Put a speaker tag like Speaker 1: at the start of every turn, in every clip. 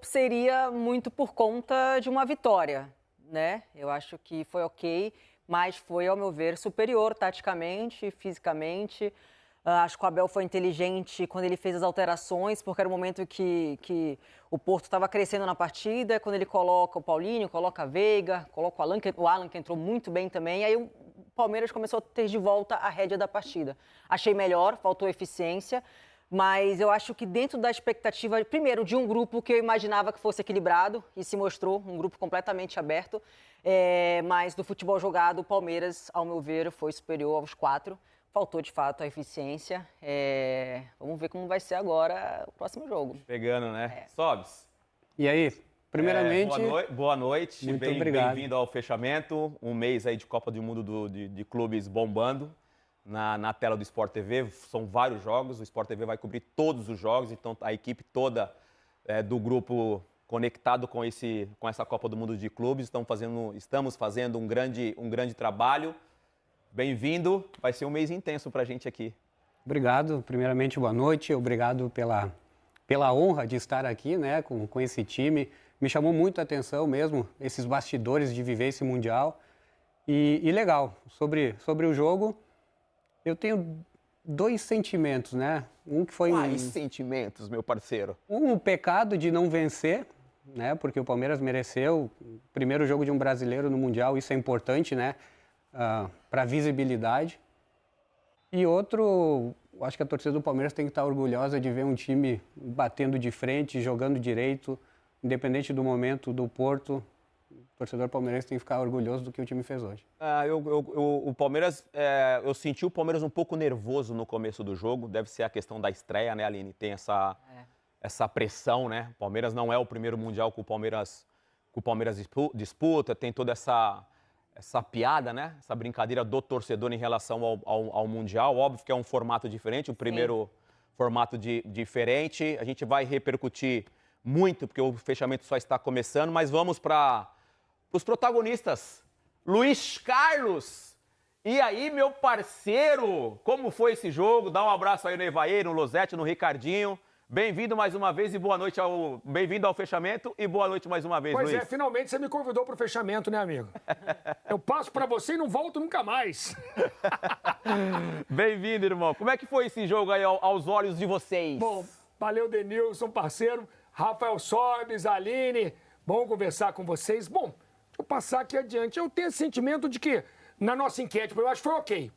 Speaker 1: Seria muito por conta de uma vitória, né? Eu acho que foi ok, mas foi, ao meu ver, superior taticamente, fisicamente. Acho que o Abel foi inteligente quando ele fez as alterações, porque era o momento que o Porto estava crescendo na partida, quando ele coloca o Paulinho, coloca a Veiga, coloca o Alan, que entrou muito bem também, aí o Palmeiras começou a ter de volta a rédea da partida. Achei melhor, faltou eficiência, mas eu acho que dentro da expectativa, primeiro, de um grupo que eu imaginava que fosse equilibrado, e se mostrou um grupo completamente aberto, mas do futebol jogado, o Palmeiras, ao meu ver, foi superior aos 4. Faltou, de fato, a eficiência. Vamos ver como vai ser agora o próximo jogo.
Speaker 2: Pegando, né? Sobes.
Speaker 3: E aí, primeiramente...
Speaker 2: Boa noite.
Speaker 3: Muito obrigado.
Speaker 2: Bem-vindo ao fechamento. Um mês aí de Copa do Mundo de clubes bombando na tela do Sport TV. São vários jogos. O Sport TV vai cobrir todos os jogos. Então, a equipe toda do grupo conectado com essa Copa do Mundo de clubes. Estamos fazendo um grande trabalho. Bem-vindo, vai ser um mês intenso para a gente aqui.
Speaker 3: Obrigado, primeiramente boa noite, obrigado pela honra de estar aqui, né, com esse time. Me chamou muito a atenção mesmo, esses bastidores de viver esse Mundial. E legal, sobre o jogo, eu tenho 2 sentimentos, né? Um que foi
Speaker 2: Quais sentimentos, meu parceiro?
Speaker 3: Um pecado de não vencer, né, porque o Palmeiras mereceu o primeiro jogo de um brasileiro no Mundial, isso é importante, né? Para visibilidade. E outro, acho que a torcida do Palmeiras tem que estar orgulhosa de ver um time batendo de frente, jogando direito, independente do momento do Porto. O torcedor palmeirense tem que ficar orgulhoso do que o time fez hoje.
Speaker 2: O Palmeiras, eu senti o Palmeiras um pouco nervoso no começo do jogo. Deve ser a questão da estreia, né, Aline? Tem essa pressão, né? O Palmeiras não é o primeiro Mundial que o Palmeiras disputa, tem toda essa piada, né? Essa brincadeira do torcedor em relação ao Mundial. Óbvio que é um formato diferente, o primeiro formato diferente. A gente vai repercutir muito, porque o fechamento só está começando, mas vamos para os protagonistas. Luiz Carlos! E aí, meu parceiro? Como foi esse jogo? Dá um abraço aí no Evair, no Losete, no Ricardinho. Bem-vindo mais uma vez e boa noite Bem-vindo ao fechamento e boa noite mais uma vez,
Speaker 4: Luiz.
Speaker 2: Luiz.
Speaker 4: Finalmente você me convidou para o fechamento, né, amigo? Eu passo para você e não volto nunca mais.
Speaker 2: Bem-vindo, irmão. Como é que foi esse jogo aí aos olhos de vocês?
Speaker 4: Bom, valeu, Denilson, parceiro. Rafael Sobes, Aline, bom conversar com vocês. Bom, deixa eu passar aqui adiante. Eu tenho esse sentimento de que, na nossa enquete, eu acho que foi ok.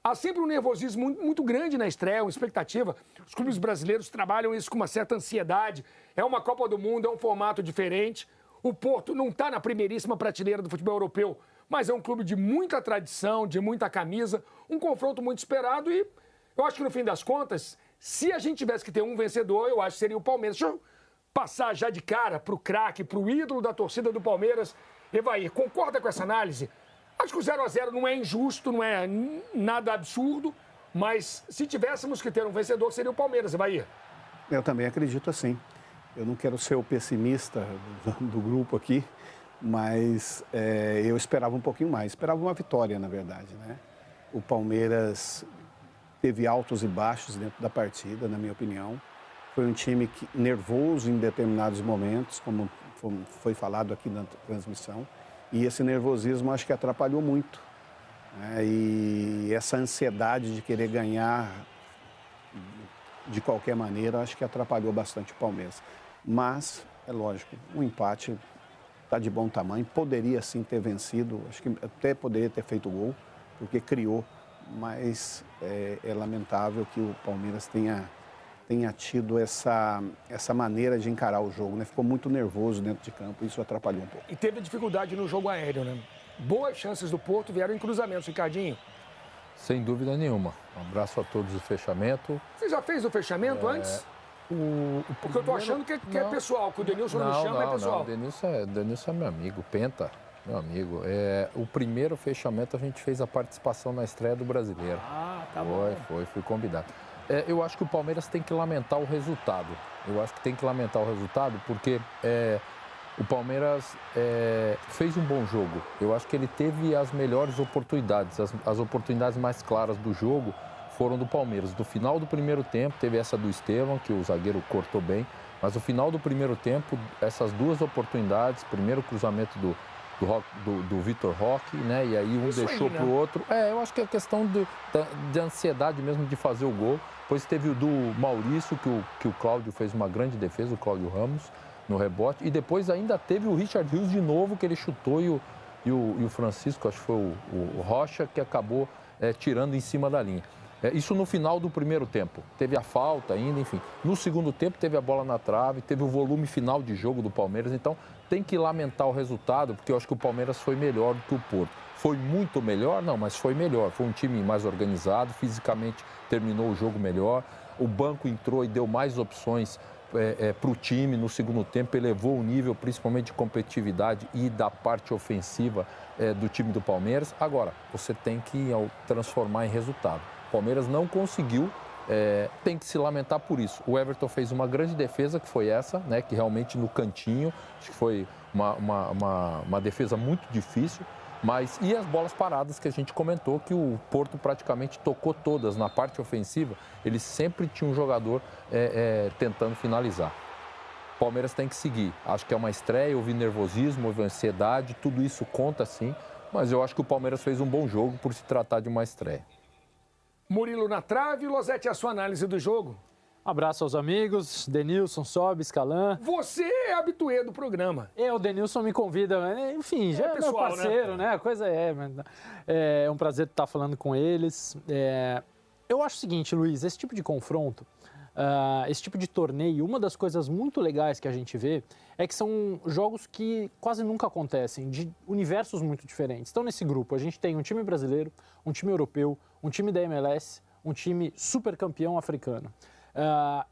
Speaker 4: Há sempre um nervosismo muito grande na estreia, uma expectativa. Os clubes brasileiros trabalham isso com uma certa ansiedade. É uma Copa do Mundo, é um formato diferente. O Porto não está na primeiríssima prateleira do futebol europeu, mas é um clube de muita tradição, de muita camisa, um confronto muito esperado e eu acho que no fim das contas, se a gente tivesse que ter um vencedor, eu acho que seria o Palmeiras. Deixa eu passar já de cara para o craque, para o ídolo da torcida do Palmeiras. Evair, concorda com essa análise? Acho que o 0-0 não é injusto, não é nada absurdo, mas se tivéssemos que ter um vencedor, seria o Palmeiras, Evair.
Speaker 5: Eu também acredito assim. Eu não quero ser o pessimista do grupo aqui, mas eu esperava um pouquinho mais. Esperava uma vitória, na verdade, né? O Palmeiras teve altos e baixos dentro da partida, na minha opinião. Foi um time nervoso em determinados momentos, como foi falado aqui na transmissão. E esse nervosismo acho que atrapalhou muito, né? E essa ansiedade de querer ganhar de qualquer maneira, acho que atrapalhou bastante o Palmeiras. Mas, é lógico, um empate está de bom tamanho, poderia sim ter vencido, acho que até poderia ter feito gol, porque criou, mas é lamentável que o Palmeiras tenha tido essa maneira de encarar o jogo, né? Ficou muito nervoso dentro de campo, isso atrapalhou um pouco.
Speaker 4: E teve dificuldade no jogo aéreo, né? Boas chances do Porto vieram em cruzamentos, Ricardinho.
Speaker 6: Sem dúvida nenhuma. Um abraço a todos do fechamento.
Speaker 4: Você já fez o fechamento antes? Porque eu tô achando que é pessoal, que o Denilson não me chama, é pessoal.
Speaker 6: Não, Denilson é meu amigo, Penta, meu amigo. O primeiro fechamento a gente fez a participação na estreia do Brasileiro.
Speaker 4: Ah, tá bom.
Speaker 6: Fui convidado. Eu acho que o Palmeiras tem que lamentar o resultado. Porque o Palmeiras fez um bom jogo. Eu acho que ele teve as melhores oportunidades. As oportunidades mais claras do jogo foram do Palmeiras. Do final do primeiro tempo, teve essa do Estevão, que o zagueiro cortou bem. Mas no final do primeiro tempo, essas duas oportunidades, primeiro cruzamento do Vitor Roque, né? E aí um isso deixou para o outro. Eu acho que é questão de ansiedade mesmo de fazer o gol. Depois teve o do Maurício, que o Cláudio fez uma grande defesa, o Cláudio Ramos, no rebote. E depois ainda teve o Richard Rios de novo, que ele chutou e o Francisco, acho que foi o Rocha, que acabou tirando em cima da linha. Isso no final do primeiro tempo. Teve a falta ainda, enfim. No segundo tempo teve a bola na trave, teve o volume final de jogo do Palmeiras. Então tem que lamentar o resultado, porque eu acho que o Palmeiras foi melhor do que o Porto. Foi muito melhor? Não, mas foi melhor. Foi um time mais organizado, fisicamente terminou o jogo melhor. O banco entrou e deu mais opções para o time no segundo tempo, elevou o nível, principalmente de competitividade e da parte ofensiva do time do Palmeiras. Agora, você tem que transformar em resultado. O Palmeiras não conseguiu, tem que se lamentar por isso. O Everton fez uma grande defesa, que foi essa, né, que realmente no cantinho, acho que foi uma defesa muito difícil. E as bolas paradas que a gente comentou, que o Porto praticamente tocou todas na parte ofensiva, ele sempre tinha um jogador tentando finalizar. O Palmeiras tem que seguir. Acho que é uma estreia, houve nervosismo, houve ansiedade, tudo isso conta sim, mas eu acho que o Palmeiras fez um bom jogo por se tratar de uma estreia.
Speaker 4: Murilo na trave, Losetti, a sua análise do jogo.
Speaker 7: Abraço aos amigos, Denilson, Sobis, Calan.
Speaker 4: Você é habituê do programa.
Speaker 7: O Denilson me convida, enfim, já é meu parceiro, né? A coisa é um prazer estar falando com eles. Eu acho o seguinte, Luiz, esse tipo de confronto, esse tipo de torneio, uma das coisas muito legais que a gente vê é que são jogos que quase nunca acontecem, de universos muito diferentes. Então, nesse grupo, a gente tem um time brasileiro, um time europeu, um time da MLS, um time super campeão africano.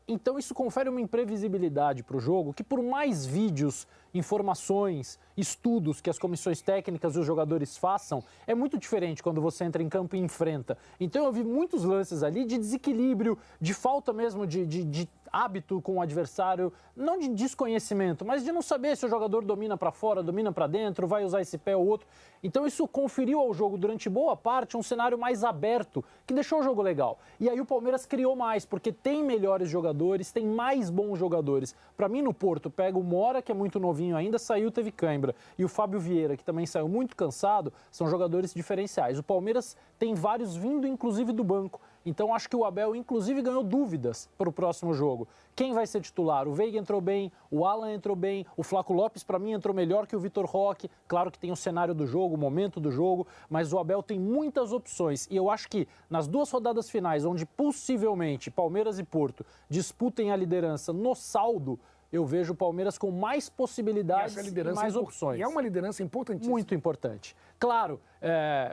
Speaker 7: Então isso confere uma imprevisibilidade para o jogo que, por mais vídeos, informações, estudos que as comissões técnicas e os jogadores façam, é muito diferente quando você entra em campo e enfrenta. Então eu vi muitos lances ali de desequilíbrio, de falta mesmo de hábito com o adversário, não de desconhecimento, mas de não saber se o jogador domina para fora, domina para dentro, vai usar esse pé ou outro. Então isso conferiu ao jogo durante boa parte um cenário mais aberto, que deixou o jogo legal. E aí o Palmeiras criou mais, porque tem melhores jogadores, tem mais bons jogadores. Para mim no Porto, pega o Mora, que é muito novinho ainda, saiu, teve cãibra, e o Fábio Vieira, que também saiu muito cansado, são jogadores diferenciais. O Palmeiras tem vários vindo inclusive do banco. Então acho que o Abel inclusive ganhou dúvidas para o próximo jogo. Quem vai ser titular? O Veiga entrou bem, o Alan entrou bem, o Flaco Lopes para mim entrou melhor que o Vitor Roque. Claro que tem o cenário do jogo, o momento do jogo, mas o Abel tem muitas opções. E eu acho que nas duas rodadas finais, onde possivelmente Palmeiras e Porto disputem a liderança no saldo, eu vejo o Palmeiras com mais possibilidades e mais opções.
Speaker 4: E é uma liderança importantíssima.
Speaker 7: Muito importante. Claro,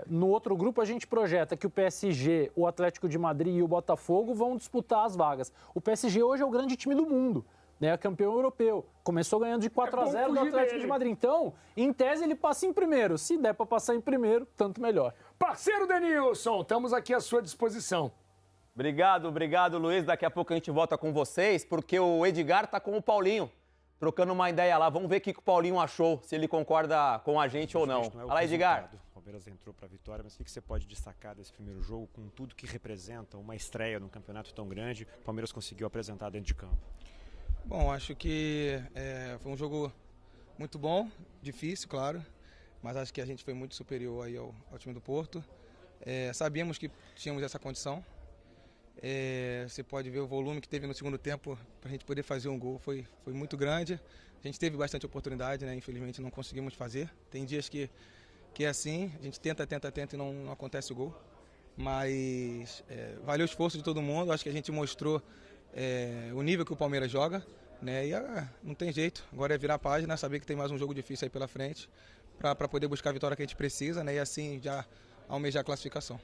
Speaker 7: no outro grupo a gente projeta que o PSG, o Atlético de Madrid e o Botafogo vão disputar as vagas. O PSG hoje é o grande time do mundo, né? É campeão europeu. Começou ganhando de 4-0 do Atlético de Madrid. Então, em tese, ele passa em primeiro. Se der para passar em primeiro, tanto melhor.
Speaker 4: Parceiro Denilson, estamos aqui à sua disposição.
Speaker 2: Obrigado, Luiz. Daqui a pouco a gente volta com vocês, porque o Edgar tá com o Paulinho, trocando uma ideia lá. Vamos ver o que o Paulinho achou, se ele concorda com a gente ou não. Olha lá, Edgar.
Speaker 8: O Palmeiras entrou para a vitória, mas o que você pode destacar desse primeiro jogo, com tudo que representa uma estreia num campeonato tão grande, o Palmeiras conseguiu apresentar dentro de campo?
Speaker 9: Bom, acho que foi um jogo muito bom, difícil, claro, mas acho que a gente foi muito superior aí ao time do Porto. Sabíamos que tínhamos essa condição. Você pode ver o volume que teve no segundo tempo para a gente poder fazer um gol, foi muito grande. A gente teve bastante oportunidade, né? Infelizmente não conseguimos fazer. Tem dias que é assim, a gente tenta e não acontece o gol. Mas valeu o esforço de todo mundo, acho que a gente mostrou o nível que o Palmeiras joga, né? E não tem jeito, agora é virar a página, saber que tem mais um jogo difícil aí pela frente para poder buscar a vitória que a gente precisa, né? E assim já almejar a classificação.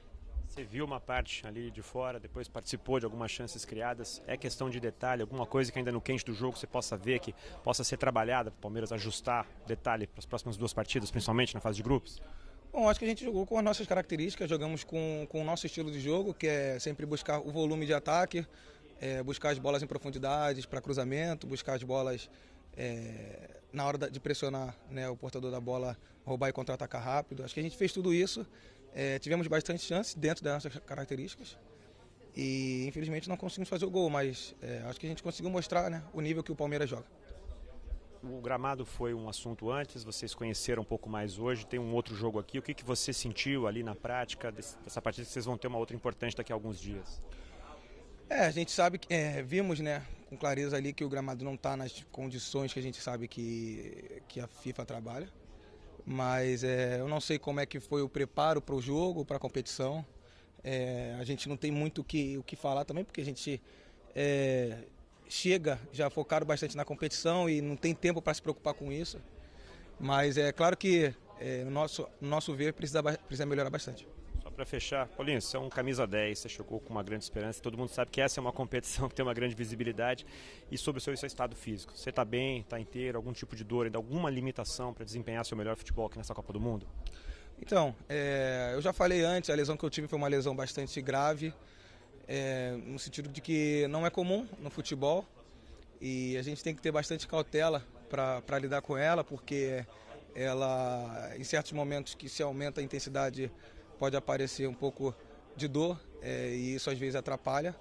Speaker 8: Você viu uma parte ali de fora, depois participou de algumas chances criadas. É questão de detalhe, alguma coisa que ainda no quente do jogo você possa ver, que possa ser trabalhada para o Palmeiras ajustar detalhe para as próximas duas partidas, principalmente na fase de grupos?
Speaker 9: Bom, acho que a gente jogou com as nossas características, jogamos com o nosso estilo de jogo, que é sempre buscar o volume de ataque, buscar as bolas em profundidades para cruzamento, buscar as bolas na hora de pressionar, né, o portador da bola, roubar e contra-atacar rápido. Acho que a gente fez tudo isso. Tivemos bastante chance dentro das nossas características E infelizmente não conseguimos fazer o gol, mas acho que a gente conseguiu mostrar, né, o nível que o Palmeiras joga.
Speaker 8: O gramado foi um assunto antes, vocês conheceram um pouco mais hoje, tem um outro jogo aqui. O que você sentiu ali na prática dessa partida, que vocês vão ter uma outra importante daqui a alguns dias?
Speaker 9: A gente sabe que vimos, né, com clareza ali que o gramado não está nas condições que a gente sabe que a FIFA trabalha, mas eu não sei como é que foi o preparo para o jogo, para a competição. A gente não tem muito o que falar também, porque a gente chega já focado bastante na competição e não tem tempo para se preocupar com isso. Mas é claro que, no nosso ver, precisa melhorar bastante.
Speaker 8: Só para fechar, Paulinho, você é um camisa 10, você chegou com uma grande esperança, todo mundo sabe que essa é uma competição que tem uma grande visibilidade. E sobre o seu estado físico, você está bem, está inteiro, algum tipo de dor, ainda alguma limitação para desempenhar seu melhor futebol aqui nessa Copa do Mundo?
Speaker 9: Então, eu já falei antes, a lesão que eu tive foi uma lesão bastante grave, no sentido de que não é comum no futebol e a gente tem que ter bastante cautela para lidar com ela, porque ela, em certos momentos que se aumenta a intensidade, pode aparecer um pouco de dor e isso às vezes atrapalha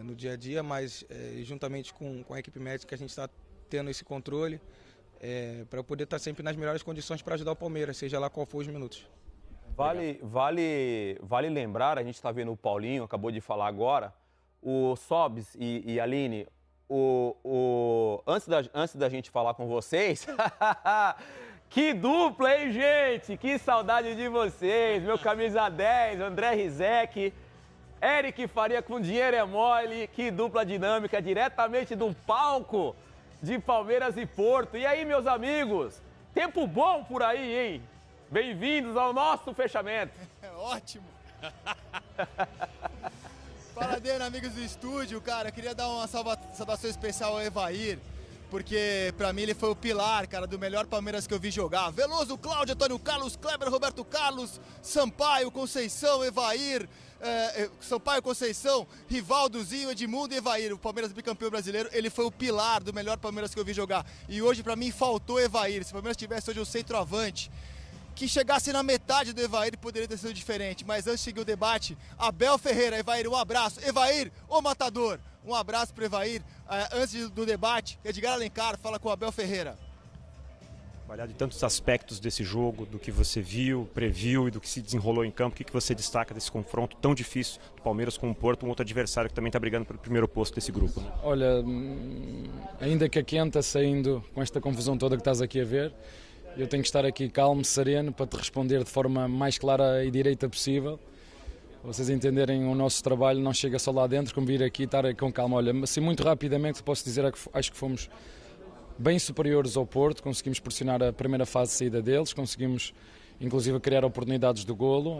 Speaker 9: no dia a dia, mas juntamente com a equipe médica a gente está tendo esse controle para eu poder estar sempre nas melhores condições para ajudar o Palmeiras, seja lá qual for os minutos.
Speaker 2: Vale lembrar, a gente está vendo o Paulinho, acabou de falar agora, o Sobs e Aline, antes da gente falar com vocês, que dupla, hein, gente? Que saudade de vocês, meu camisa 10, André Rizek, Eric Faria com Dinheiro é Mole, que dupla dinâmica, diretamente do palco de Palmeiras e Porto. E aí, meus amigos, tempo bom por aí, hein? Bem-vindos ao nosso fechamento.
Speaker 10: Ótimo. Fala, Dena, amigos do estúdio. Cara, eu queria dar uma saudação especial ao Evair, porque pra mim ele foi o pilar, cara, do melhor Palmeiras que eu vi jogar. Veloso, Cláudio, Antônio Carlos, Kleber, Roberto Carlos, Sampaio, Conceição, Evair, Sampaio, Conceição, Rivaldozinho, Edmundo e Evair. O Palmeiras bicampeão brasileiro, ele foi o pilar do melhor Palmeiras que eu vi jogar. E hoje pra mim faltou Evair. Se o Palmeiras tivesse hoje um centroavante que chegasse na metade do Evair, poderia ter sido diferente. Mas antes de seguir o debate, Abel Ferreira, Evair, um abraço. Evair, o matador. Um abraço para o Evair. Antes do debate, Edgar Alencar fala com o Abel Ferreira.
Speaker 8: Trabalhado em tantos aspectos desse jogo, do que você viu, previu e do que se desenrolou em campo, o que você destaca desse confronto tão difícil do Palmeiras com o Porto, um outro adversário que também está brigando pelo primeiro posto desse grupo? Né?
Speaker 11: Olha, ainda que a quenta saindo com esta confusão toda que estás aqui a ver, eu tenho que estar aqui calmo, sereno, para te responder de forma mais clara e direita possível. Vocês entenderem o nosso trabalho, não chega só lá dentro, como vir aqui e estar com calma. Olha, assim, muito rapidamente posso dizer que acho que fomos bem superiores ao Porto, conseguimos pressionar a primeira fase de saída deles, conseguimos inclusive criar oportunidades de golo,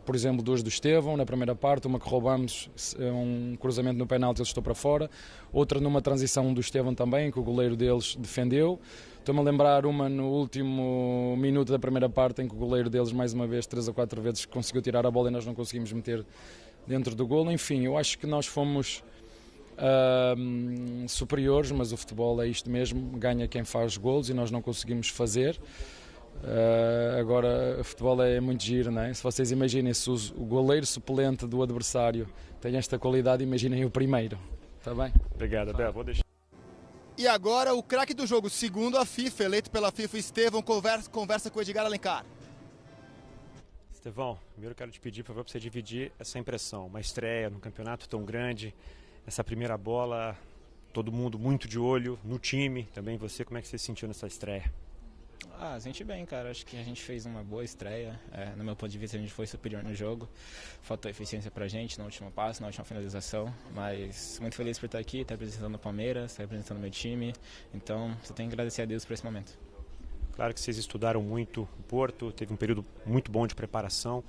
Speaker 11: por exemplo, duas do Estevão na primeira parte, uma que roubamos, um cruzamento no penalti, ele estou para fora, outra numa transição do Estevão também, que o goleiro deles defendeu. Estou-me a lembrar uma no último minuto da primeira parte, em que o goleiro deles, mais uma vez, 3 ou 4 vezes, conseguiu tirar a bola e nós não conseguimos meter dentro do golo. Enfim, eu acho que nós fomos superiores, mas o futebol é isto mesmo, ganha quem faz golos e nós não conseguimos fazer. Agora, o futebol é muito giro, não é? Se vocês imaginem, se o goleiro suplente do adversário tem esta qualidade, imaginem o primeiro. Está bem?
Speaker 8: Obrigado, Abel. Vou deixar.
Speaker 10: E agora o craque do jogo, segundo a FIFA, eleito pela FIFA, Estevão, conversa com o Edgar Alencar.
Speaker 8: Estevão, primeiro eu quero te pedir, por favor, para você dividir essa impressão. Uma estreia num campeonato tão grande, essa primeira bola, todo mundo muito de olho no time, também você, como é que você se sentiu nessa estreia?
Speaker 12: Senti bem, cara. Acho que a gente fez uma boa estreia. No meu ponto de vista, a gente foi superior no jogo. Faltou eficiência pra gente no último passo, na última finalização. Mas muito feliz por estar aqui, estar representando o Palmeiras, estar representando o meu time. Então, só tenho que agradecer a Deus por esse momento.
Speaker 8: Claro que vocês estudaram muito o Porto, teve um período muito bom de preparação.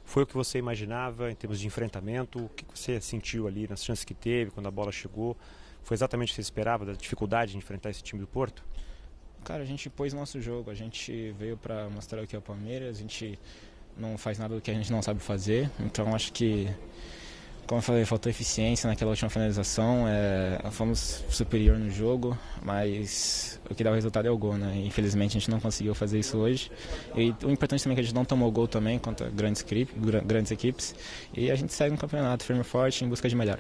Speaker 8: Foi o que você imaginava em termos de enfrentamento? O que você sentiu ali nas chances que teve, quando a bola chegou? Foi exatamente o que você esperava, da dificuldade de enfrentar esse time do Porto?
Speaker 12: Cara, a gente pôs o nosso jogo, a gente veio para mostrar o que é o Palmeiras, a gente não faz nada do que a gente não sabe fazer, então acho que como eu falei, faltou eficiência naquela última finalização. Fomos superior no jogo, mas o que dá o resultado é o gol, né? Infelizmente a gente não conseguiu fazer isso hoje. E o importante também é que a gente não tomou gol também contra grandes equipes. E a gente segue no campeonato firme e forte em busca de melhor.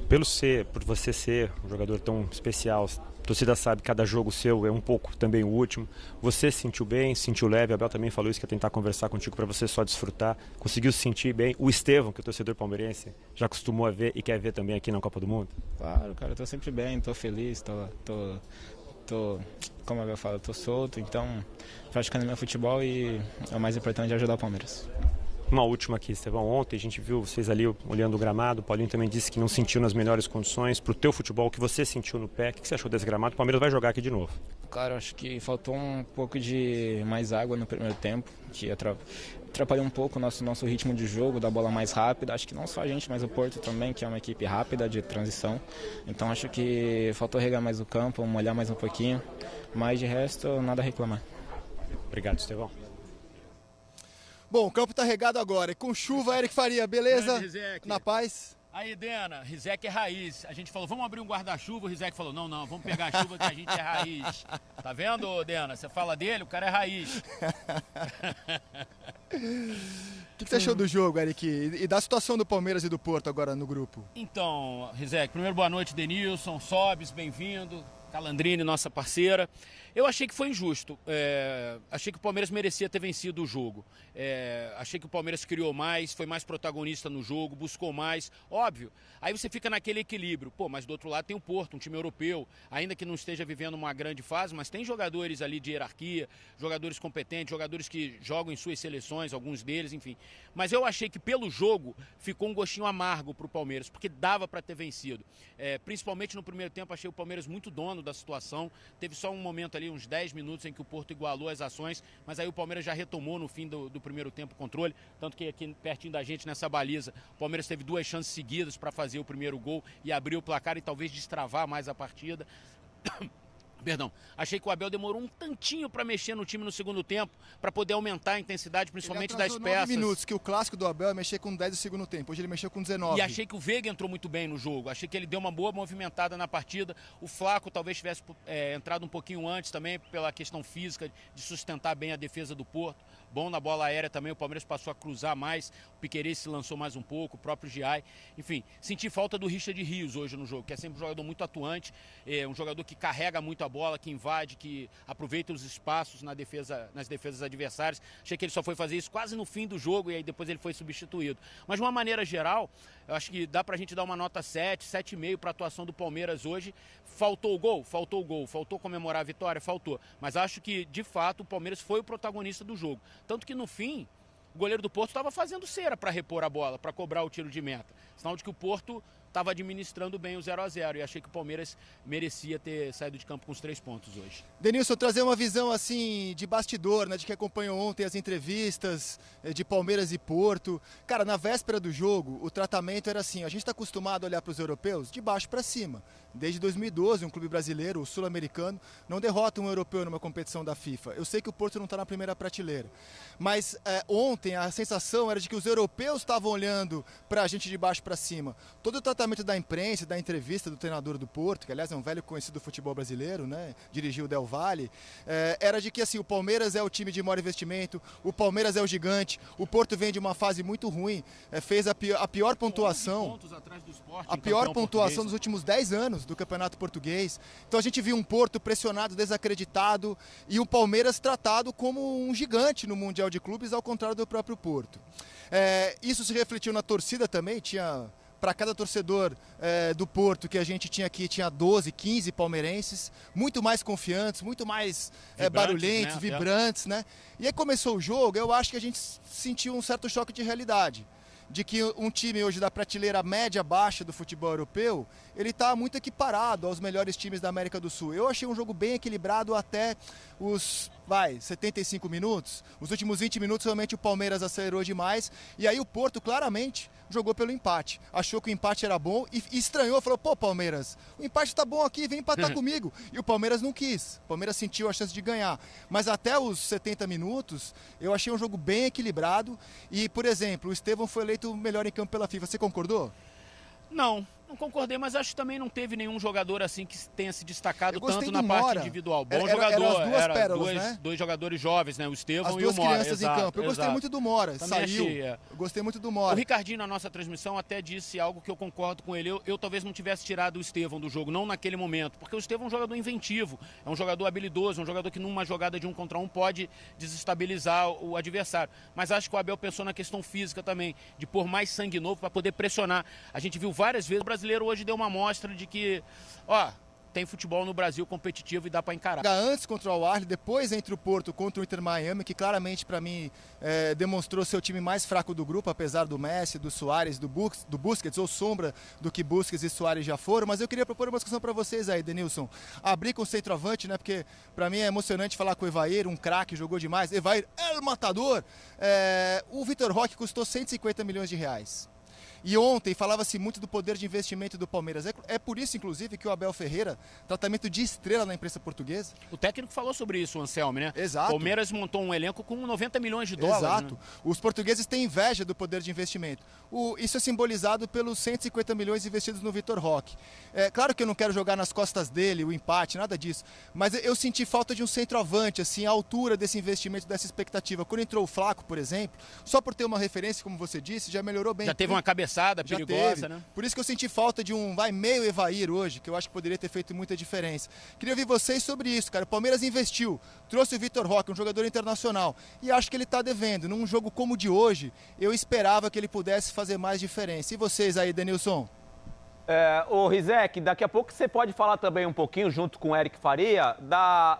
Speaker 8: Por você ser um jogador tão especial, a torcida sabe que cada jogo seu é um pouco também o último. Você se sentiu bem, se sentiu leve. A Abel também falou isso, que ia tentar conversar contigo para você só desfrutar. Conseguiu se sentir bem. O Estevão, que o torcedor palmeirense já acostumou a ver e quer ver também aqui na Copa do Mundo.
Speaker 12: Claro, cara, eu tô sempre bem, tô feliz, como a Abel fala, tô solto. Então, praticando meu futebol e o mais importante é ajudar o Palmeiras.
Speaker 8: Uma última aqui, Estevão. Ontem a gente viu vocês ali olhando o gramado. O Paulinho também disse que não sentiu nas melhores condições. Para o teu futebol, o que você sentiu no pé? O que você achou desse gramado? O Palmeiras vai jogar aqui de novo.
Speaker 12: Claro, acho que faltou um pouco de mais água no primeiro tempo, que atrapalhou um pouco o nosso ritmo de jogo, da bola mais rápida. Acho que não só a gente, mas o Porto também, que é uma equipe rápida de transição. Então acho que faltou regar mais o campo, molhar mais um pouquinho. Mas de resto, nada a reclamar.
Speaker 8: Obrigado, Estevão.
Speaker 10: Bom, o campo tá regado agora. E com chuva, Eric Faria, beleza? Na paz?
Speaker 13: Aí, Dena, Rizek é raiz. A gente falou, vamos abrir um guarda-chuva. O Rizek falou, não, vamos pegar a chuva que a gente é raiz. Tá vendo, Dena? Você fala dele, o cara é raiz.
Speaker 10: O que você achou do jogo, Eric? E da situação do Palmeiras e do Porto agora no grupo?
Speaker 13: Então, Rizek, primeiro boa noite, Denilson, Sobis, bem-vindo. Calandrini, nossa parceira. Eu achei que foi injusto. Achei que o Palmeiras merecia ter vencido o jogo. Achei que o Palmeiras criou mais, foi mais protagonista no jogo, buscou mais. Óbvio, aí você fica naquele equilíbrio. Pô, mas do outro lado tem o Porto, um time europeu, ainda que não esteja vivendo uma grande fase, mas tem jogadores ali de hierarquia, jogadores competentes, jogadores que jogam em suas seleções, alguns deles, enfim. Mas eu achei que pelo jogo ficou um gostinho amargo para o Palmeiras, porque dava para ter vencido. Principalmente no primeiro tempo, achei o Palmeiras muito dono da situação. Teve só um momento ali, uns 10 minutos, em que o Porto igualou as ações, mas aí o Palmeiras já retomou no fim do primeiro tempo o controle, tanto que aqui pertinho da gente, nessa baliza, o Palmeiras teve 2 chances seguidas para fazer o primeiro gol e abrir o placar e talvez destravar mais a partida. Perdão, achei que o Abel demorou um tantinho para mexer no time no segundo tempo, para poder aumentar a intensidade, principalmente das peças.
Speaker 10: 9 minutos, que o clássico do Abel é mexer com 10 do segundo tempo, hoje ele mexeu com 19.
Speaker 13: E achei que o Veiga entrou muito bem no jogo, achei que ele deu uma boa movimentada na partida. O Flaco talvez tivesse entrado um pouquinho antes também, pela questão física, de sustentar bem a defesa do Porto. Bom na bola aérea também, o Palmeiras passou a cruzar mais, o Piquerez se lançou mais um pouco, o próprio Giai. Enfim, senti falta do Richard Rios hoje no jogo, que é sempre um jogador muito atuante, um jogador que carrega muito a bola, que invade, que aproveita os espaços nas defesas adversárias. Achei que ele só foi fazer isso quase no fim do jogo e aí depois ele foi substituído. Mas de uma maneira geral, eu acho que dá pra gente dar uma nota 7, 7,5 para a atuação do Palmeiras hoje. Faltou o gol? Faltou o gol. Faltou comemorar a vitória? Faltou. Mas acho que, de fato, o Palmeiras foi o protagonista do jogo. Tanto que, no fim, o goleiro do Porto estava fazendo cera para repor a bola, para cobrar o tiro de meta. Sinal de que o Porto estava administrando bem o 0-0 e achei que o Palmeiras merecia ter saído de campo com os 3 pontos hoje.
Speaker 10: Denilson, trazer uma visão assim de bastidor, né, de que acompanhou ontem as entrevistas de Palmeiras e Porto. Cara, na véspera do jogo, o tratamento era assim, a gente está acostumado a olhar para os europeus de baixo para cima. Desde 2012, um clube brasileiro, o sul-americano, não derrota um europeu numa competição da FIFA. Eu sei que o Porto não está na primeira prateleira, mas ontem a sensação era de que os europeus estavam olhando para a gente de baixo para cima. Todo o tratamento da imprensa, da entrevista do treinador do Porto, que aliás é um velho conhecido do futebol brasileiro, né? Dirigiu o Del Valle, era de que assim, o Palmeiras é o time de maior investimento, o Palmeiras é o gigante, o Porto vem de uma fase muito ruim, fez a pior pontuação, a pior pontuação dos últimos 10 anos do Campeonato Português. Então a gente viu um Porto pressionado, desacreditado e o Palmeiras tratado como um gigante no Mundial de Clubes, ao contrário do próprio Porto. Isso se refletiu na torcida também, para cada torcedor do Porto que a gente tinha aqui, tinha 12, 15 palmeirenses, muito mais confiantes, muito mais barulhentos, né? Vibrantes, né? E aí começou o jogo, eu acho que a gente sentiu um certo choque de realidade, de que um time hoje da prateleira média-baixa do futebol europeu, ele está muito equiparado aos melhores times da América do Sul. Eu achei um jogo bem equilibrado até os 75 minutos, os últimos 20 minutos realmente o Palmeiras acelerou demais, e aí o Porto claramente jogou pelo empate. Achou que o empate era bom e estranhou, falou, pô, Palmeiras, o empate tá bom aqui, vem empatar comigo. E o Palmeiras não quis, o Palmeiras sentiu a chance de ganhar. Mas até os 70 minutos, eu achei um jogo bem equilibrado e, por exemplo, o Estevão foi eleito o melhor em campo pela FIFA. Você concordou?
Speaker 13: Não concordei, mas acho que também não teve nenhum jogador assim que tenha se destacado tanto na parte individual. Bom jogador, dois jogadores jovens, né? O Estevão e o Mora.
Speaker 10: As duas crianças
Speaker 13: exato,
Speaker 10: em campo. Eu gostei muito do Mora,
Speaker 13: também
Speaker 10: saiu.
Speaker 13: Achei,
Speaker 10: Eu gostei muito do Mora.
Speaker 13: O Ricardinho, na nossa transmissão, até disse algo que eu concordo com ele. Eu talvez não tivesse tirado o Estevão do jogo, não naquele momento, porque o Estevão é um jogador inventivo, é um jogador habilidoso, é um jogador que numa jogada de 1 contra 1 pode desestabilizar o adversário. Mas acho que o Abel pensou na questão física também, de pôr mais sangue novo para poder pressionar. A gente viu várias vezes, o brasileiro hoje deu uma mostra de que, tem futebol no Brasil competitivo e dá para encarar.
Speaker 10: Antes contra o Al-Ahly, depois entre o Porto contra o Inter Miami, que claramente para mim demonstrou ser o time mais fraco do grupo, apesar do Messi, do Suárez, do Busquets, ou sombra do que Busquets e Suárez já foram. Mas eu queria propor uma discussão para vocês aí, Denilson. Abrir com o centroavante, né? Porque para mim é emocionante falar com o Evair, um craque, jogou demais. Evair, El Matador. O Vitor Roque custou 150 milhões de reais. E ontem falava-se muito do poder de investimento do Palmeiras. É por isso, inclusive, que o Abel Ferreira, tratamento de estrela na imprensa portuguesa.
Speaker 13: O técnico falou sobre isso, o Anselmo, né?
Speaker 10: Exato.
Speaker 13: O Palmeiras montou um elenco com 90 milhões de dólares.
Speaker 10: Exato.
Speaker 13: Né?
Speaker 10: Os portugueses têm inveja do poder de investimento. Isso é simbolizado pelos 150 milhões investidos no Vitor Roque. Claro que eu não quero jogar nas costas dele o empate, nada disso. Mas eu senti falta de um centroavante, assim, à altura desse investimento, dessa expectativa. Quando entrou o Flaco, por exemplo, só por ter uma referência, como você disse, já melhorou bem.
Speaker 13: Já teve uma cabeçada perigosa, né?
Speaker 10: Por isso que eu senti falta de meio Evair hoje, que eu acho que poderia ter feito muita diferença. Queria ouvir vocês sobre isso, cara. O Palmeiras investiu, trouxe o Vitor Roque, um jogador internacional, e acho que ele está devendo. Num jogo como o de hoje, eu esperava que ele pudesse fazer mais diferença. E vocês aí, Denilson?
Speaker 2: Ô Rizek, daqui a pouco você pode falar também um pouquinho, junto com o Eric Faria,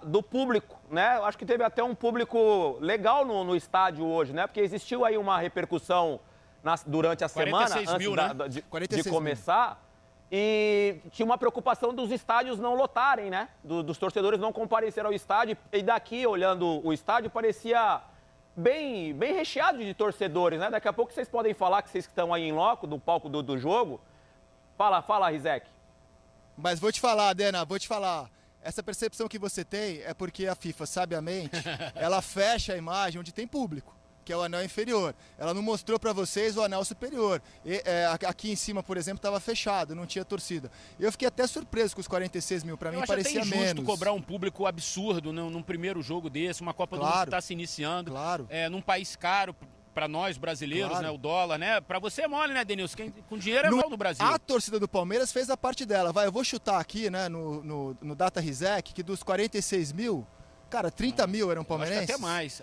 Speaker 2: do público, né? Eu acho que teve até um público legal no estádio hoje, né? Porque existiu aí uma repercussão durante a semana, antes de começar, e tinha uma preocupação dos estádios não lotarem, né? Dos torcedores não comparecerem ao estádio, e daqui, olhando o estádio, parecia bem recheado de torcedores, né? Daqui a pouco vocês podem falar, que vocês que estão aí em loco, do palco do jogo. Fala, Rizek.
Speaker 10: Mas vou te falar, Dena, essa percepção que você tem é porque a FIFA, sabiamente, ela fecha a imagem onde tem público, que é o anel inferior. Ela não mostrou para vocês o anel superior. Aqui em cima, por exemplo, estava fechado, não tinha torcida. Eu fiquei até surpreso com os 46 mil, para mim parecia menos.
Speaker 13: Eu acho até injusto cobrar um público absurdo num primeiro jogo desse, uma Copa do Mundo que está se iniciando, num país caro para nós brasileiros, né, o dólar, né? Para você é mole, né, Denilson? Quem com dinheiro é mal no Brasil.
Speaker 10: A torcida do Palmeiras fez a parte dela. Eu vou chutar aqui, né, no Data Rizek, que dos 46 mil, cara, 30 mil eram palmeirenses?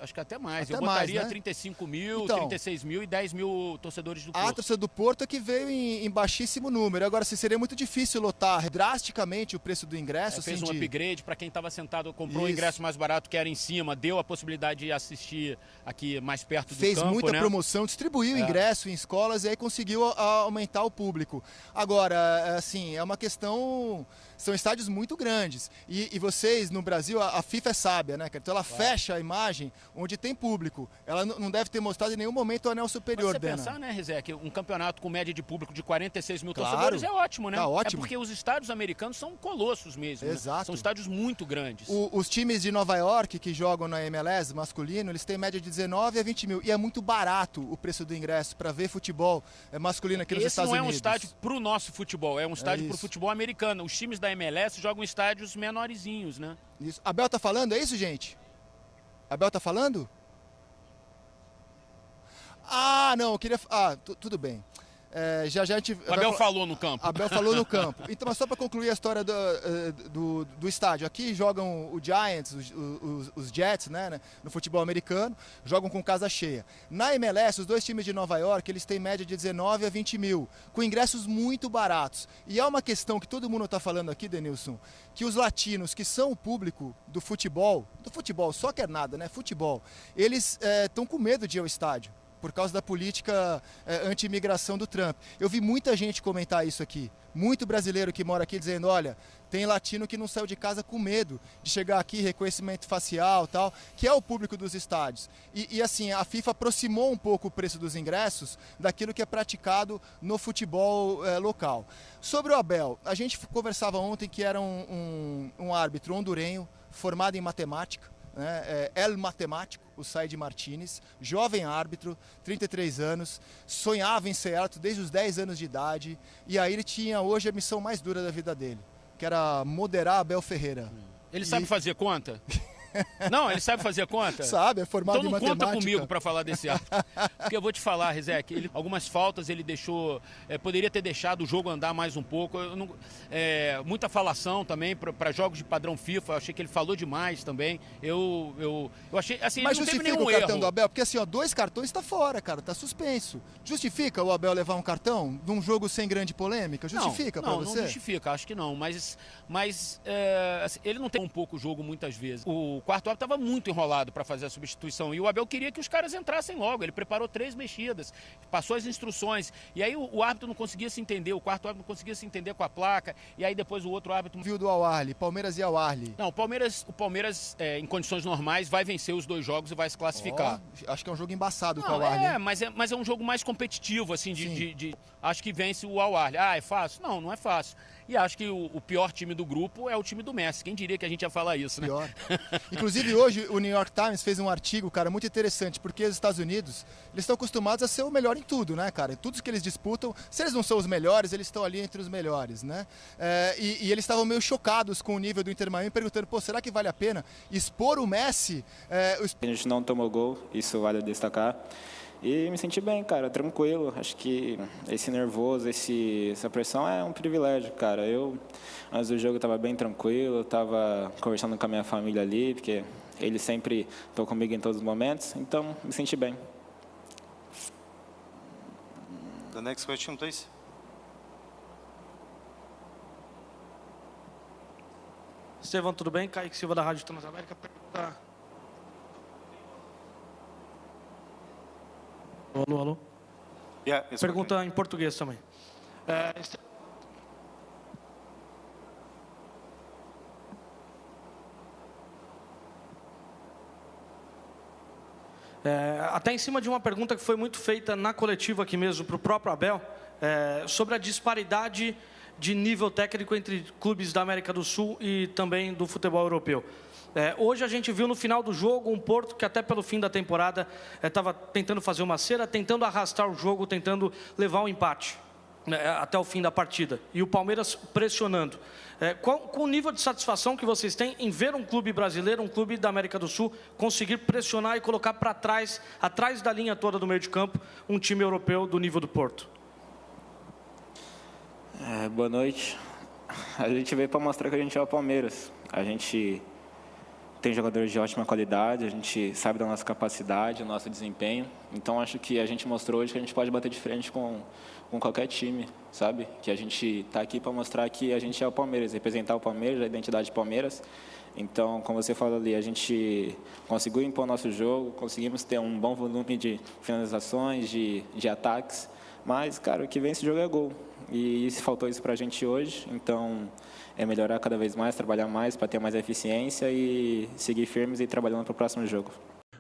Speaker 13: Acho que até mais. Eu botaria 35 mil, 36 mil e 10 mil torcedores do Porto.
Speaker 10: A torcida do Porto é que veio em baixíssimo número. Agora, seria muito difícil lotar drasticamente o preço do ingresso.
Speaker 13: Fez um upgrade para quem estava sentado, comprou o ingresso mais barato que era em cima, deu a possibilidade de assistir aqui mais perto do campo.
Speaker 10: Fez muita promoção, distribuiu ingresso em escolas e aí conseguiu aumentar o público. Agora, assim, é uma questão... São estádios muito grandes. E vocês, no Brasil, a FIFA é sábia, né, cara? Então ela fecha a imagem onde tem público. Ela não deve ter mostrado em nenhum momento o anel superior,
Speaker 13: Dena. Mas você pensar, né, Rizek, um campeonato com média de público de 46 mil torcedores é ótimo, né?
Speaker 10: Tá ótimo.
Speaker 13: É porque os estádios americanos são colossos mesmo.
Speaker 10: Exato.
Speaker 13: Né? São estádios muito grandes.
Speaker 10: Os times de Nova York que jogam na MLS masculino, eles têm média de 19 a 20 mil. E é muito barato o preço do ingresso para ver futebol masculino aqui nos Estados Unidos.
Speaker 13: Esse não é um estádio pro nosso futebol, é um estádio pro futebol americano. Os times da MLS jogam em estádios menorzinhos, né?
Speaker 10: Isso. Abel tá falando? É isso, gente? Abel tá falando? Não, eu queria... tudo bem. Já a gente...
Speaker 13: O Abel falou no campo.
Speaker 10: Abel falou no campo. Então, mas só para concluir a história do estádio. Aqui jogam o Giants, os Jets, né, no futebol americano, jogam com casa cheia. Na MLS, os dois times de Nova York, eles têm média de 19 a 20 mil, com ingressos muito baratos. E é uma questão que todo mundo está falando aqui, Denilson, que os latinos, que são o público do futebol, só quer nada, né, futebol, eles estão com medo de ir ao estádio. por causa da política anti-imigração do Trump. Eu vi muita gente comentar isso aqui, muito brasileiro que mora aqui dizendo, olha, tem latino que não saiu de casa com medo de chegar aqui, reconhecimento facial, tal, que é o público dos estádios. E assim, a FIFA aproximou um pouco o preço dos ingressos daquilo que é praticado no futebol local. Sobre o Abel, a gente conversava ontem que era um árbitro hondurenho, formado em matemática, né? El Matemático, o Said Martínez, jovem árbitro, 33 anos, sonhava em ser árbitro desde os 10 anos de idade, e aí ele tinha hoje a missão mais dura da vida dele, que era moderar Abel Ferreira.
Speaker 13: Ele sabe fazer conta? Não, ele sabe fazer conta?
Speaker 10: Sabe, é formado
Speaker 13: então
Speaker 10: em matemática.
Speaker 13: Então não conta comigo para falar desse árbitro. Porque eu vou te falar, Rizek, algumas faltas ele deixou, poderia ter deixado o jogo andar mais um pouco. Muita falação também para jogos de padrão FIFA, eu achei que ele falou demais também. Eu achei, assim,
Speaker 10: mas
Speaker 13: ele não teve nenhum
Speaker 10: justifica o cartão
Speaker 13: erro.
Speaker 10: do Abel? Porque assim, 2 cartões está fora, cara, está suspenso. Justifica o Abel levar um cartão num jogo sem grande polêmica? Justifica para você?
Speaker 13: Não justifica, acho que não. Mas assim, ele não tem um pouco o jogo muitas vezes. O quarto árbitro estava muito enrolado para fazer a substituição e o Abel queria que os caras entrassem logo. Ele preparou 3 mexidas, passou as instruções e aí o árbitro não conseguia se entender, o quarto árbitro não conseguia se entender com a placa e aí depois o outro árbitro...
Speaker 10: Viu do Al-Ahly, Palmeiras e Al-Ahly.
Speaker 13: Não, o Palmeiras em condições normais vai vencer os 2 jogos e vai se classificar.
Speaker 10: Acho que é um jogo embaçado com o Al-Ahly.
Speaker 13: Mas é um jogo mais competitivo, assim, acho que vence o Al-Ahly. Ah, é fácil? Não é fácil. E acho que o pior time do grupo é o time do Messi. Quem diria que a gente ia falar isso, né?
Speaker 10: Pior. Inclusive, hoje, o New York Times fez um artigo, cara, muito interessante, porque os Estados Unidos, eles estão acostumados a ser o melhor em tudo, né, cara? Tudo que eles disputam, se eles não são os melhores, eles estão ali entre os melhores, né? E eles estavam meio chocados com o nível do Inter Miami, perguntando, pô, será que vale a pena expor o Messi?
Speaker 14: A gente não tomou gol, isso vale destacar. E me senti bem, cara, tranquilo. Acho que esse nervoso, essa pressão é um privilégio, cara. Eu, antes do jogo, estava bem tranquilo, estava conversando com a minha família ali, porque eles sempre estão comigo em todos os momentos, então me senti bem.
Speaker 15: The next question, please.
Speaker 16: Estevão, tudo bem? Kaique Silva, da Rádio Transamérica. Pergunta... Alô?
Speaker 15: Yeah,
Speaker 16: pergunta working. Em português também. Até em cima de uma pergunta que foi muito feita na coletiva aqui mesmo, para o próprio Abel, sobre a disparidade de nível técnico entre clubes da América do Sul e também do futebol europeu. Hoje a gente viu no final do jogo um Porto que até pelo fim da temporada estava tentando fazer uma cera, tentando arrastar o jogo, tentando levar um empate até o fim da partida. E o Palmeiras pressionando. Qual o nível de satisfação que vocês têm em ver um clube brasileiro, um clube da América do Sul, conseguir pressionar e colocar para trás, atrás da linha toda do meio de campo, um time europeu do nível do Porto?
Speaker 14: Boa noite. A gente veio para mostrar que a gente é o Palmeiras. A gente... tem jogadores de ótima qualidade, a gente sabe da nossa capacidade, do nosso desempenho. Então, acho que a gente mostrou hoje que a gente pode bater de frente com qualquer time, sabe? Que a gente está aqui para mostrar que a gente é o Palmeiras, representar o Palmeiras, a identidade do Palmeiras. Então, como você falou ali, a gente conseguiu impor nosso jogo, conseguimos ter um bom volume de finalizações, de ataques. Mas, cara, o que vem esse jogo é gol. E faltou isso para a gente hoje, então... é melhorar cada vez mais, trabalhar mais para ter mais eficiência e seguir firmes e trabalhando para o próximo jogo.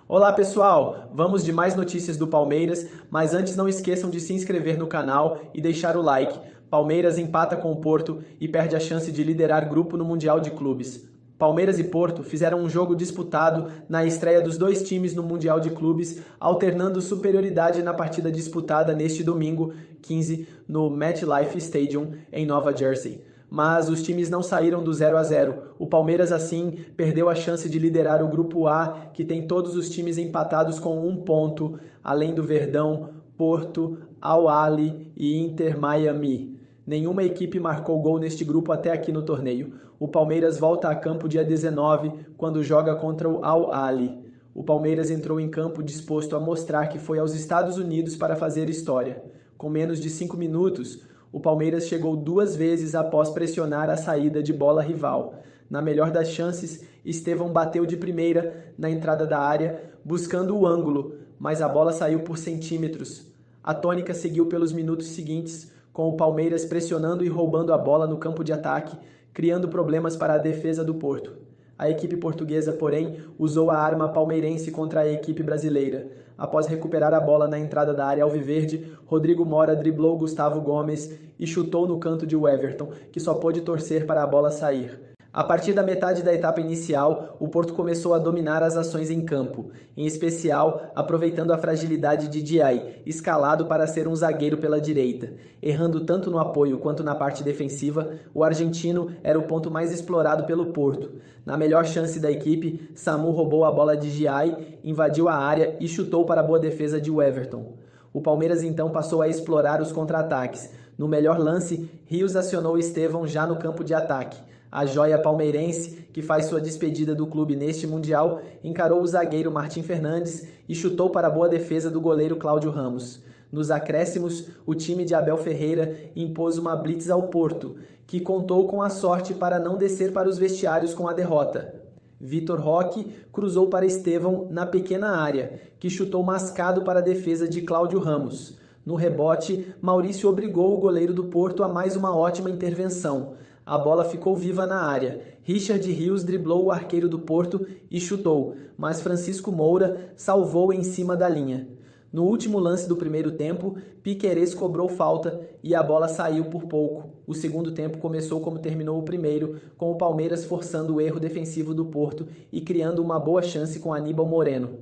Speaker 17: Olá pessoal, vamos de mais notícias do Palmeiras, mas antes não esqueçam de se inscrever no canal e deixar o like. Palmeiras empata com o Porto e perde a chance de liderar grupo no Mundial de Clubes. Palmeiras e Porto fizeram um jogo disputado na estreia dos 2 times no Mundial de Clubes, alternando superioridade na partida disputada neste domingo, 15, no MetLife Stadium, em Nova Jersey. Mas os times não saíram do 0-0. O Palmeiras, assim, perdeu a chance de liderar o Grupo A, que tem todos os times empatados com 1 ponto, além do Verdão, Porto, Al-Ahly e Inter Miami. Nenhuma equipe marcou gol neste grupo até aqui no torneio. O Palmeiras volta a campo dia 19, quando joga contra o Al-Ahly. O Palmeiras entrou em campo disposto a mostrar que foi aos Estados Unidos para fazer história. Com menos de 5 minutos, o Palmeiras chegou 2 vezes após pressionar a saída de bola rival. Na melhor das chances, Estevão bateu de primeira na entrada da área, buscando o ângulo, mas a bola saiu por centímetros. A tônica seguiu pelos minutos seguintes, com o Palmeiras pressionando e roubando a bola no campo de ataque, criando problemas para a defesa do Porto. A equipe portuguesa, porém, usou a arma palmeirense contra a equipe brasileira. Após recuperar a bola na entrada da área alviverde, Rodrigo Mora driblou Gustavo Gomes e chutou no canto de Everton, que só pôde torcer para a bola sair. A partir da metade da etapa inicial, o Porto começou a dominar as ações em campo, em especial aproveitando a fragilidade de Diaye, escalado para ser um zagueiro pela direita. Errando tanto no apoio quanto na parte defensiva, o argentino era o ponto mais explorado pelo Porto. Na melhor chance da equipe, Samu roubou a bola de Diaye, invadiu a área e chutou para a boa defesa de Everton. O Palmeiras então passou a explorar os contra-ataques. No melhor lance, Rios acionou Estevão já no campo de ataque. A joia palmeirense, que faz sua despedida do clube neste Mundial, encarou o zagueiro Martim Fernandes e chutou para a boa defesa do goleiro Cláudio Ramos. Nos acréscimos, o time de Abel Ferreira impôs uma blitz ao Porto, que contou com a sorte para não descer para os vestiários com a derrota. Vitor Roque cruzou para Estevão na pequena área, que chutou mascado para a defesa de Cláudio Ramos. No rebote, Maurício obrigou o goleiro do Porto a mais uma ótima intervenção. A bola ficou viva na área. Richard Rios driblou o arqueiro do Porto e chutou, mas Francisco Moura salvou em cima da linha. No último lance do primeiro tempo, Piquerez cobrou falta e a bola saiu por pouco. O segundo tempo começou como terminou o primeiro, com o Palmeiras forçando o erro defensivo do Porto e criando uma boa chance com Aníbal Moreno.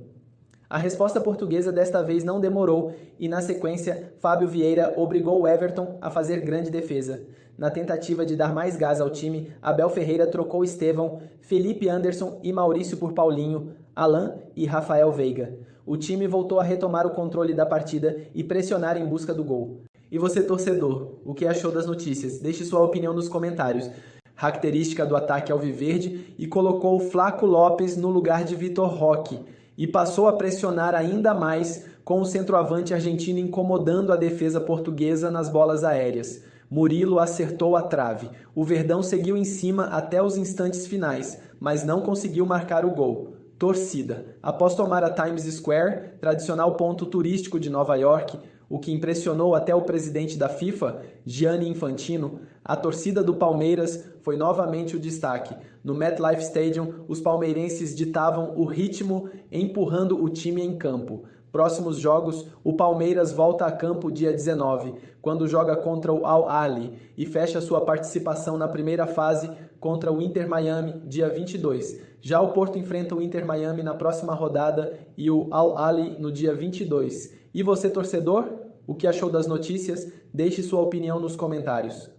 Speaker 17: A resposta portuguesa desta vez não demorou e, na sequência, Fábio Vieira obrigou o Everton a fazer grande defesa. Na tentativa de dar mais gás ao time, Abel Ferreira trocou Estevão, Felipe Anderson e Maurício por Paulinho, Alain e Rafael Veiga. O time voltou a retomar o controle da partida e pressionar em busca do gol. E você, torcedor, o que achou das notícias? Deixe sua opinião nos comentários. Característica do ataque alviverde e colocou Flaco Lopes no lugar de Vitor Roque e passou a pressionar ainda mais com o centroavante argentino incomodando a defesa portuguesa nas bolas aéreas. Murilo acertou a trave. O Verdão seguiu em cima até os instantes finais, mas não conseguiu marcar o gol. Torcida. Após tomar a Times Square, tradicional ponto turístico de Nova York, o que impressionou até o presidente da FIFA, Gianni Infantino, a torcida do Palmeiras foi novamente o destaque. No MetLife Stadium, os palmeirenses ditavam o ritmo, empurrando o time em campo. Próximos jogos, o Palmeiras volta a campo dia 19, quando joga contra o Al Ahly e fecha sua participação na primeira fase contra o Inter Miami dia 22. Já o Porto enfrenta o Inter Miami na próxima rodada e o Al Ahly no dia 22. E você, torcedor? O que achou das notícias? Deixe sua opinião nos comentários.